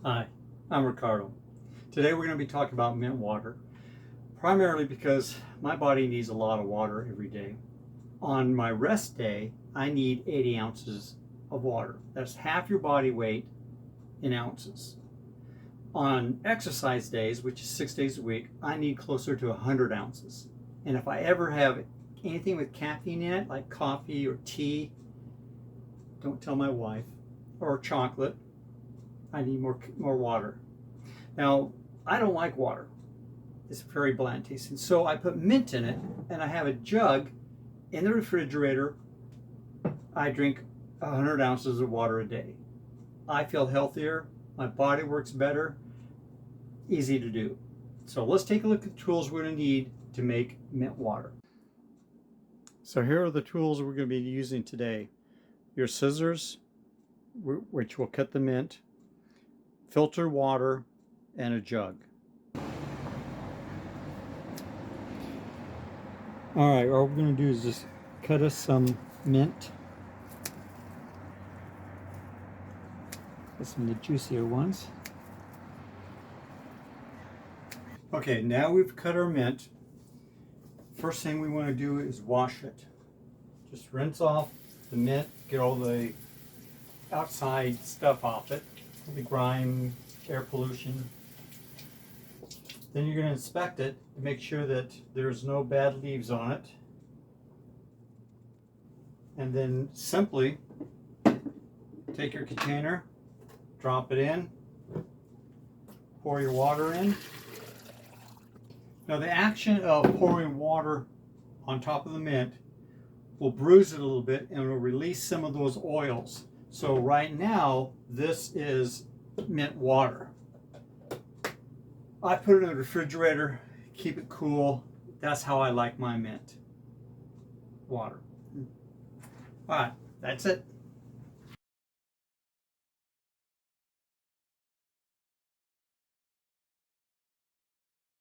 Hi, I'm Ricardo. Today we're going to be talking about mint water, primarily because my body needs a lot of water every day. On my rest day, I need 80 ounces of water. That's half your body weight in ounces. On exercise days, which is 6 days a week, I need closer to 100 ounces. And if I ever have anything with caffeine in it, like coffee or tea, don't tell my wife, or chocolate, I need more water. Now, I don't like water. It's very bland tasting. So I put mint in it, and I have a jug in the refrigerator. I drink 100 ounces of water a day. I feel healthier. My body works better. Easy to do. So let's take a look at the tools we're going to need to make mint water. So here are the tools we're going to be using today. Your scissors, which will cut the mint, filtered water, and a jug. All right, all we're going to do is just cut us some mint. Some of the juicier ones. Okay, now we've cut our mint. First thing we want to do is wash it. Just rinse off the mint, get all the outside stuff off it, the grime, air pollution. Then you're going to inspect it to make sure that there's no bad leaves on it. And then simply take your container, drop it in, pour your water in. Now the action of pouring water on top of the mint will bruise it a little bit and will release some of those oils. So right now, this is mint water. I put it in the refrigerator, keep it cool. That's how I like my mint water. All right, that's it.